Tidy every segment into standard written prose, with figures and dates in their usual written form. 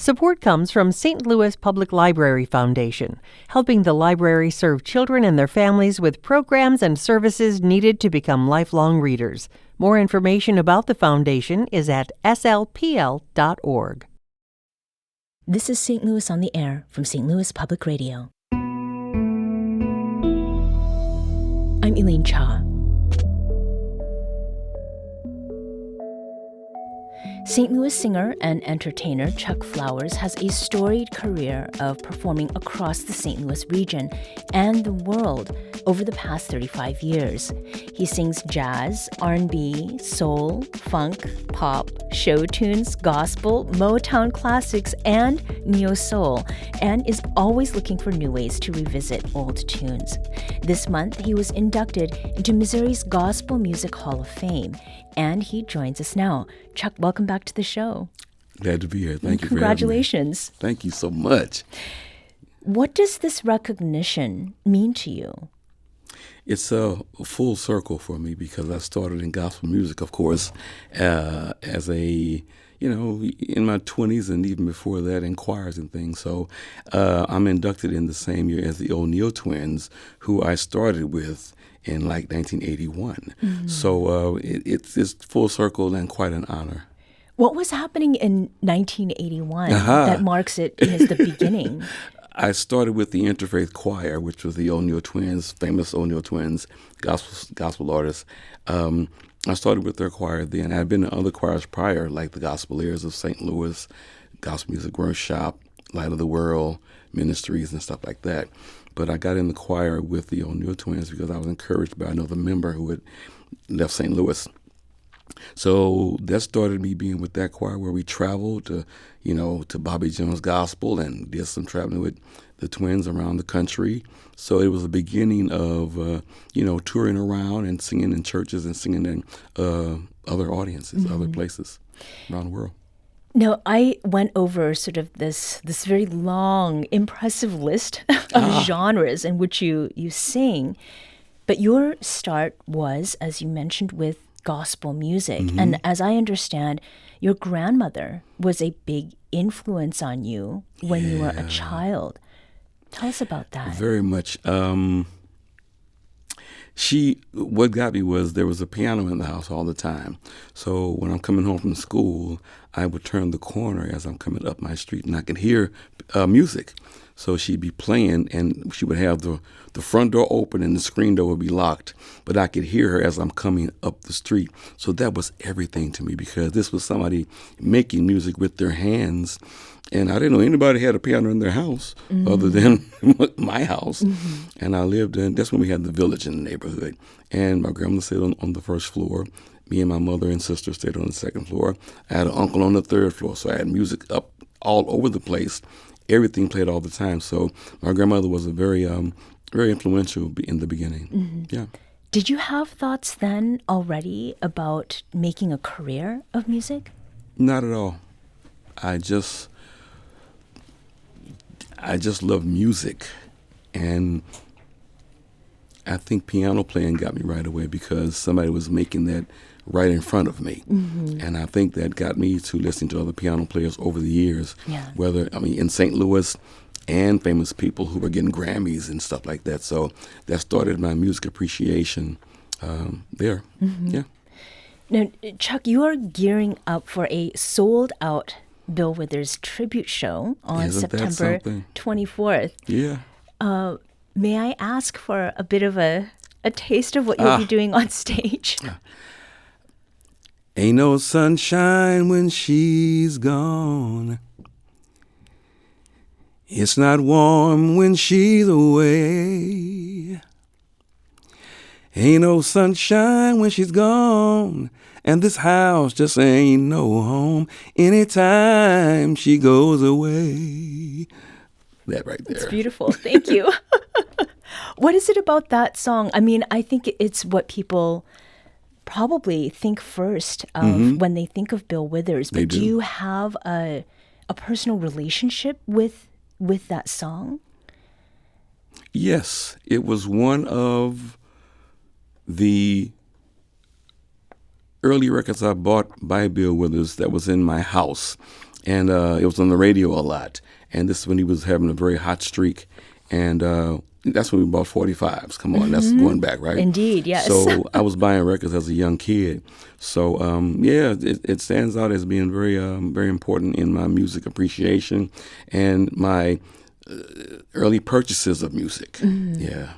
Support comes from St. Louis Public Library Foundation, helping the library serve children and their families with programs and services needed to become lifelong readers. More information about the foundation is at slpl.org. This is St. Louis on the Air from St. Louis Public Radio. I'm Elaine Cha. St. Louis singer and entertainer Chuck Flowers has a storied career of performing across the St. Louis region and the world over the past 35 years. He sings jazz, R&B, soul, funk, pop, show tunes, gospel, Motown classics, and neo-soul, and is always looking for new ways to revisit old tunes. This month, he was inducted into Missouri's Gospel Music Hall of Fame, and he joins us now. Chuck, welcome back to the show. Glad to be here. Thank you for having me. Congratulations. Thank you so much. What does this recognition mean to you? It's a full circle for me because I started in gospel music, of course, as a, in my 20s and even before that in choirs and things. So I'm inducted in the same year as the O'Neill twins, who I started with in like 1981. Mm-hmm. So it's full circle and quite an honor. What was happening in 1981 that marks it as the beginning? I started with the interfaith choir, which was the O'Neill twins, famous O'Neill twins, gospel artists. I started with their choir then. I'd been in other choirs prior, like the Gospeleers of St. Louis, Gospel Music Workshop, Light of the World, Ministries, and stuff like that. But I got in the choir with the O'Neill twins because I was encouraged by another member who had left St. Louis. So that started me being with that choir where we traveled to Bobby Jones Gospel and did some traveling with the twins around the country. So it was the beginning of, touring around and singing in churches and singing in other audiences, other places around the world. Now, I went over sort of this very long, impressive list of genres in which you sing. But your start was, as you mentioned, with gospel music. Mm-hmm. And as I understand, your grandmother was a big influence on you when you were a child. Tell us about that. Very much. What got me was there was a piano in the house all the time. So when I'm coming home from school, I would turn the corner as I'm coming up my street and I could hear music. So she'd be playing and she would have the front door open and the screen door would be locked. But I could hear her as I'm coming up the street. So that was everything to me because this was somebody making music with their hands. And I didn't know anybody had a piano in their house other than my house. Mm-hmm. And I lived in, that's when we had the village in the neighborhood. And my grandmother stayed on the first floor. Me and my mother and sister stayed on the second floor. I had an uncle on the third floor. So I had music up all over the place. Everything played all the time. So my grandmother was a very influential in the beginning. Mm-hmm. Yeah. Did you have thoughts then already about making a career of music? Not at all. I just love music, and I think piano playing got me right away because somebody was making that right in front of me. Mm-hmm. And I think that got me to listening to other piano players over the years, in St. Louis and famous people who were getting Grammys and stuff like that. So that started my music appreciation there. Mm-hmm. Yeah. Now, Chuck, you are gearing up for a sold-out Bill Withers tribute show on September 24th. Yeah. May I ask for a bit of a taste of what you'll be doing on stage? Ain't no sunshine when she's gone. It's not warm when she's away. Ain't no sunshine when she's gone. And this house just ain't no home anytime she goes away. That right there. It's beautiful. Thank you. What is it about that song? I mean, I think it's what people probably think first of when they think of Bill Withers. But do you have a personal relationship with that song? Yes. It was one of the early records I bought by Bill Withers that was in my house. and it was on the radio a lot. And this is when he was having a very hot streak, and that's when we bought 45s. Come on, that's going back, right? Indeed, yes. So I was buying records as a young kid. So it stands out as being very very important in my music appreciation and my early purchases of music. Yeah.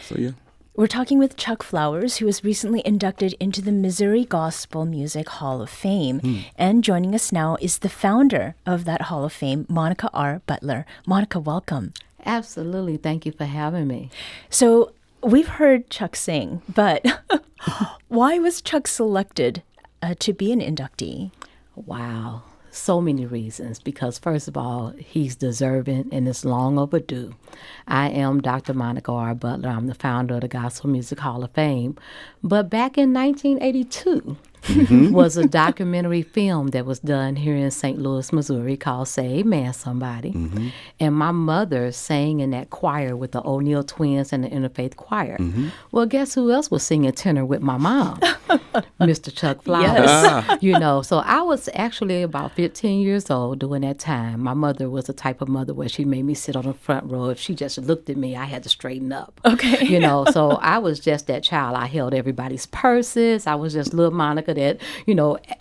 So yeah. We're talking with Chuck Flowers, who was recently inducted into the Missouri Gospel Music Hall of Fame. And joining us now is the founder of that Hall of Fame, Monica R. Butler. Monica, welcome. Absolutely. Thank you for having me. So we've heard Chuck sing, but why was Chuck selected to be an inductee? Wow. So many reasons. Because first of all, he's deserving and it's long overdue. I am Dr. Monica R. Butler. I'm the founder of the Gospel Music Hall of Fame. But back in 1982, was a documentary film that was done here in St. Louis, Missouri called Say Amen Somebody. And my mother sang in that choir with the O'Neill twins and the interfaith choir. Well, guess who else was singing tenor with my mom? Mr. Chuck Flowers. Yes. So I was actually about 15 years old during that time. My mother was the type of mother where she made me sit on the front row. If she just looked at me, I had to straighten up. Okay. So I was just that child. I held everybody's purses. I was just little Monica that,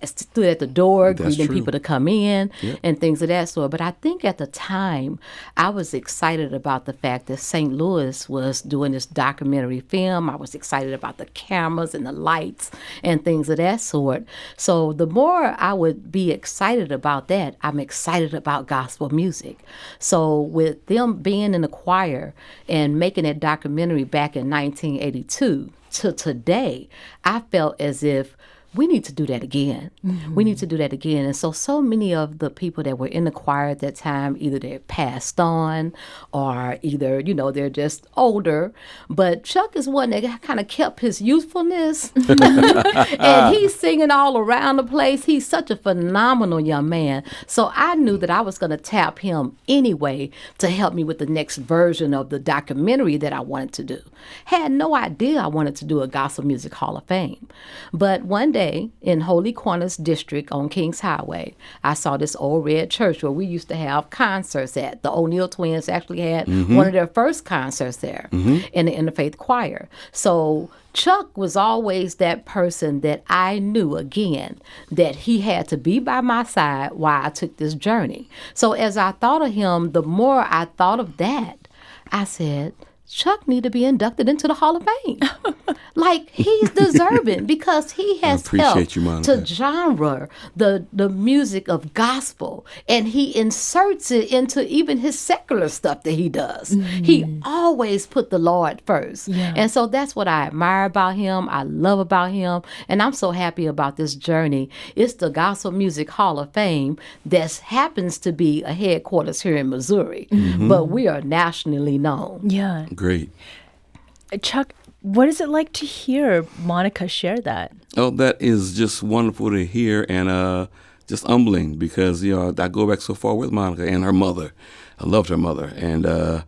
stood at the door greeting people to come in and things of that sort. But I think at the time, I was excited about the fact that St. Louis was doing this documentary film. I was excited about the cameras and the lights and things of that sort. So the more I would be excited about that, I'm excited about gospel music. So with them being in the choir and making that documentary back in 1982 to today, I felt as if we need to do that again. We need to do that again. And so many of the people that were in the choir at that time, either they passed on or either, they're just older. But Chuck is one that kind of kept his youthfulness. And he's singing all around the place. He's such a phenomenal young man. So I knew that I was going to tap him anyway to help me with the next version of the documentary that I wanted to do. Had no idea I wanted to do a Gospel Music Hall of Fame. But one day, in Holy Corners District on Kings Highway, I saw this old red church where we used to have concerts at. The O'Neill twins actually had one of their first concerts there in the interfaith choir. So Chuck was always that person that I knew, again, that he had to be by my side while I took this journey. So as I thought of him, the more I thought of that, I said, Chuck need to be inducted into the Hall of Fame. Like, he's deserving because he has helped to genre the music of gospel, and he inserts it into even his secular stuff that he does. He always put the Lord first. And so that's what I admire about him, I love about him, and I'm so happy about this journey. It's the Gospel Music Hall of Fame that happens to be a headquarters here in Missouri, but we are nationally known. Yeah. Great. Chuck, what is it like to hear Monica share that? Oh, that is just wonderful to hear and just humbling because, I go back so far with Monica and her mother. I loved her mother. And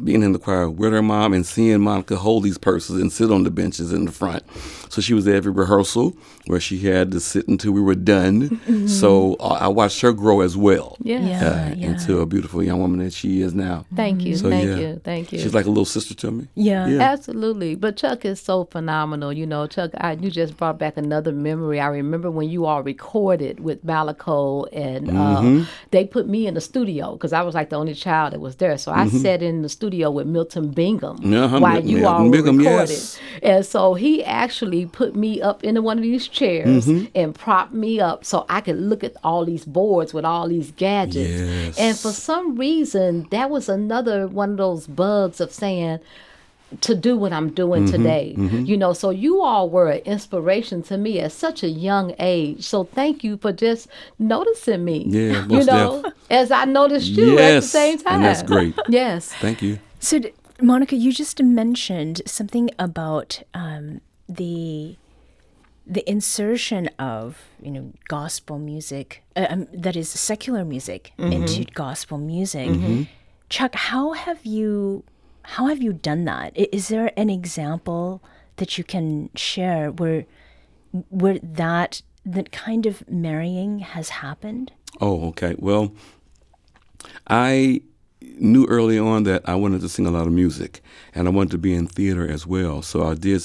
being in the choir with her mom and seeing Monica hold these purses and sit on the benches in the front. So she was at every rehearsal where she had to sit until we were done. So I watched her grow as well into a beautiful young woman that she is now. Thank you. So, Thank you. She's like a little sister to me. Yeah. Absolutely. But Chuck is so phenomenal. Chuck, you just brought back another memory. I remember when you all recorded with Malaco and they put me in the studio because I was like the only child that was there. So I sat in the studio with Milton Bingham while you all recorded. Yes. And so he actually put me up into one of these chairs and propped me up so I could look at all these boards with all these gadgets. Yes. And for some reason, that was another one of those bugs of saying, to do what I'm doing today. So you all were an inspiration to me at such a young age. So thank you for just noticing me. Yeah, as I noticed you at the same time. And that's great. Yes. Thank you. So, Monica, you just mentioned something about the insertion of gospel music, that is secular music, into gospel music. Chuck, how have you done that? Is there an example that you can share where that kind of marrying has happened? Oh, okay. Well, I knew early on that I wanted to sing a lot of music, and I wanted to be in theater as well. So I did.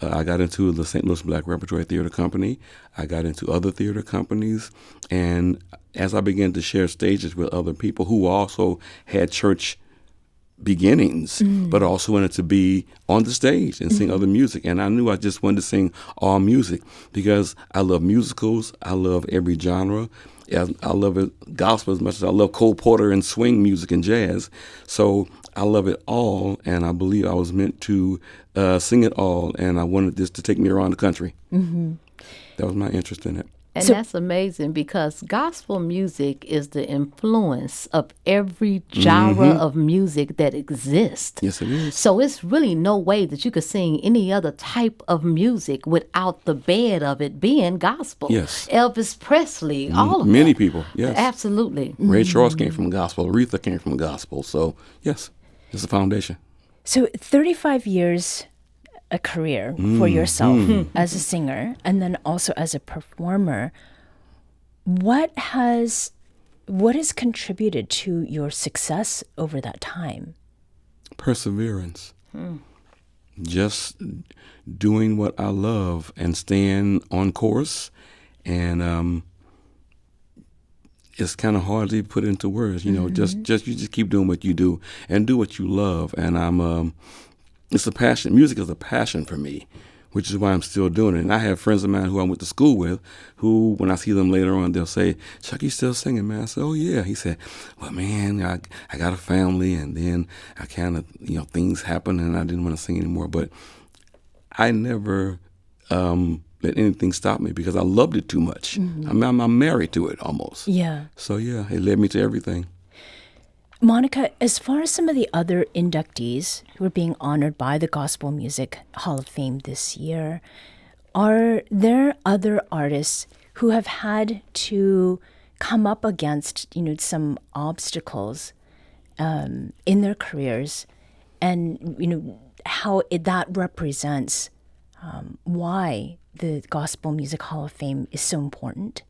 I got into the St. Louis Black Repertory Theater Company. I got into other theater companies, and as I began to share stages with other people who also had church beginnings, but also wanted to be on the stage and sing other music. And I knew I just wanted to sing all music because I love musicals. I love every genre. I love it gospel as much as I love Cole Porter and swing music and jazz. So I love it all, and I believe I was meant to sing it all, and I wanted this to take me around the country. That was my interest in it. And that's amazing because gospel music is the influence of every genre of music that exists. Yes, it is. So it's really no way that you could sing any other type of music without the bed of it being gospel. Yes. Elvis Presley, all of Many that. people, yes. Absolutely. Ray Charles came from gospel. Aretha came from gospel. So, yes, it's a foundation. So 35 years a career for yourself as a singer and then also as a performer. What has contributed to your success over that time? Perseverance. Just doing what I love and staying on course. And it's kind of hard to put into words, you know, just you just keep doing what you do and do what you love. And it's a passion. Music is a passion for me, which is why I'm still doing it. And I have friends of mine who I went to school with who, when I see them later on, they'll say, "Chuck, you still singing, man?" I said, "Oh, yeah." He said, "Well, man, I got a family, and then I kind of, you know, things happen, and I didn't want to sing anymore." But I never let anything stop me because I loved it too much. I'm married to it almost. Yeah. So, yeah, it led me to everything. Monica, as far as some of the other inductees who are being honored by the Gospel Music Hall of Fame this year, are there other artists who have had to come up against, you know, some obstacles in their careers, and you know how that represents why the Gospel Music Hall of Fame is so important?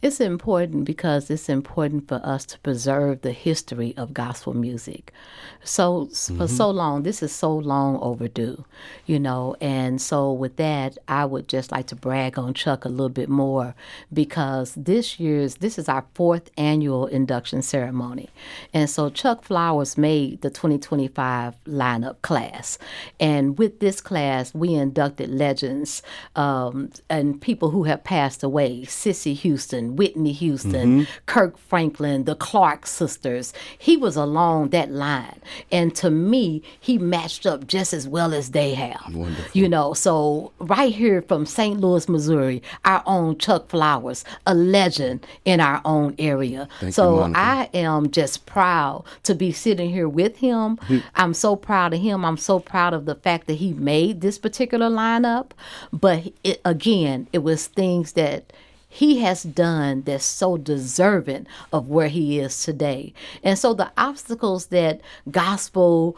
It's important because it's important for us to preserve the history of gospel music. So for so long, this is so long overdue, you know. And so with that, I would just like to brag on Chuck a little bit more because this is our 4th annual induction ceremony. And so Chuck Flowers made the 2025 lineup class. And with this class, we inducted legends and people who have passed away, Sissy Houston, Whitney Houston, Kirk Franklin, the Clark sisters. He was along that line. And to me, he matched up just as well as they have. Wonderful. You know, so right here from St. Louis, Missouri, our own Chuck Flowers, a legend in our own area. Thank you, Monica. I am just proud to be sitting here with him. I'm so proud of him. I'm so proud of the fact that he made this particular lineup. But it was things that he has done that's so deserving of where he is today. And so the obstacles that gospel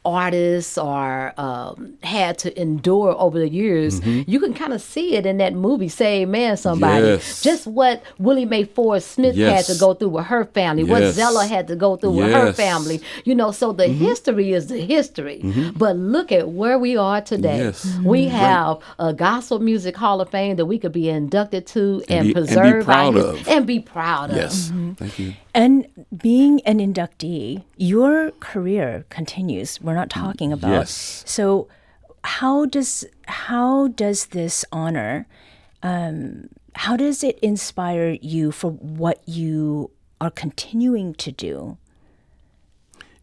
artists are had to endure over the years, you can kind of see it in that movie, Say Amen, Somebody. Yes. Just what Willie Mae Ford Smith had to go through with her family, what Zella had to go through with her family. You know, so the history is the history. But look at where we are today. Yes. We have a Gospel Music Hall of Fame that we could be inducted to and preserve and be proud of. Yes. Thank you. And being an inductee, your career continues. We're not talking about. Yes. So how does this honor, how does it inspire you for what you are continuing to do?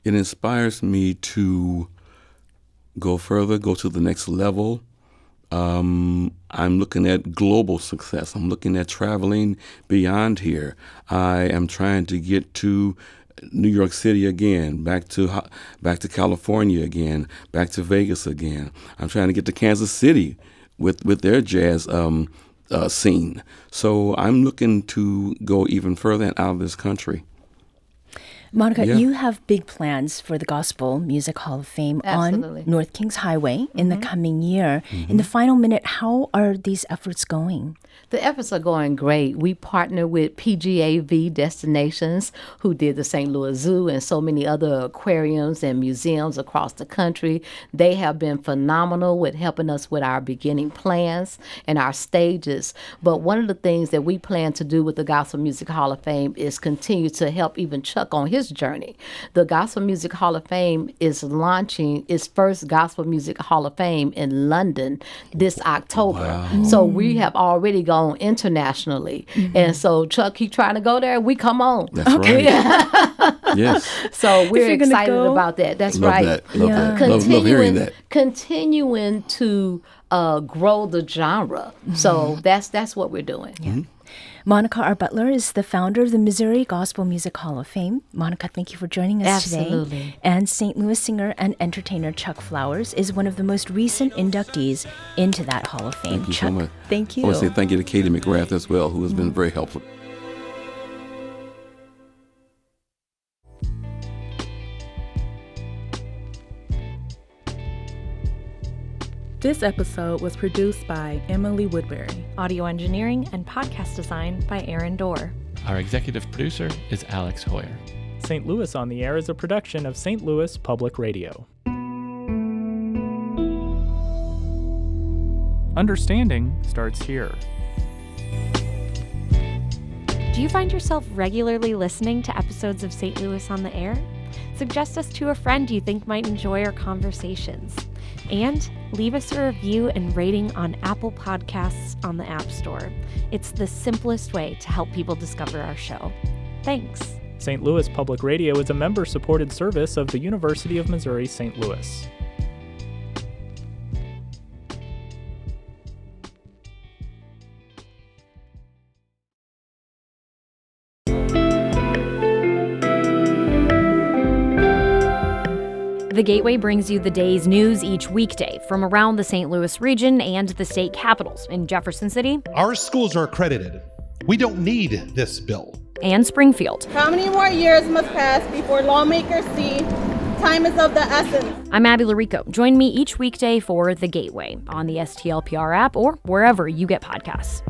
It inspires me to go further, go to the next level. I'm looking at global success. I'm looking at traveling beyond here. I am trying to get to New York City again, back to California again, back to Vegas again. I'm trying to get to Kansas City with their jazz scene. So I'm looking to go even further and out of this country. Monica, you have big plans for the Gospel Music Hall of Fame Absolutely. on North Kings Highway in the coming year. In the final minute, how are these efforts going? The efforts are going great. We partner with PGAV Destinations, who did the St. Louis Zoo and so many other aquariums and museums across the country. They have been phenomenal with helping us with our beginning plans and our stages. But one of the things that we plan to do with the Gospel Music Hall of Fame is continue to help even Chuck on his journey. The Gospel Music Hall of Fame is launching its first Gospel Music Hall of Fame in London this October. Wow. So we have already gone internationally. And so Chuck, keep trying to go there. We come on. That's right. Yes. So we're you're excited go, about that. That's Love right. that. Love that. Love hearing that. Continuing to grow the genre. So that's what we're doing. Yeah. Monica R. Butler is the founder of the Missouri Gospel Music Hall of Fame. Monica, thank you for joining us Absolutely. today. And St. Louis singer and entertainer Chuck Flowers is one of the most recent inductees into that Hall of Fame. Thank you Chuck, so much. thank you. I want to say thank you to Katie McGrath as well, who has been very helpful. This episode was produced by Emily Woodbury. Audio engineering and podcast design by Aaron Dorr. Our executive producer is Alex Hoyer. St. Louis on the Air is a production of St. Louis Public Radio. Understanding starts here. Do you find yourself regularly listening to episodes of St. Louis on the Air? Suggest us to a friend you think might enjoy our conversations. And leave us a review and rating on Apple Podcasts on the App Store. It's the simplest way to help people discover our show. Thanks. St. Louis Public Radio is a member-supported service of the University of Missouri St. Louis. The Gateway brings you the day's news each weekday from around the St. Louis region and the state capitals in Jefferson City. Our schools are accredited. We don't need this bill. And Springfield. How many more years must pass before lawmakers see time is of the essence? I'm Abby Larico. Join me each weekday for The Gateway on the STLPR app or wherever you get podcasts.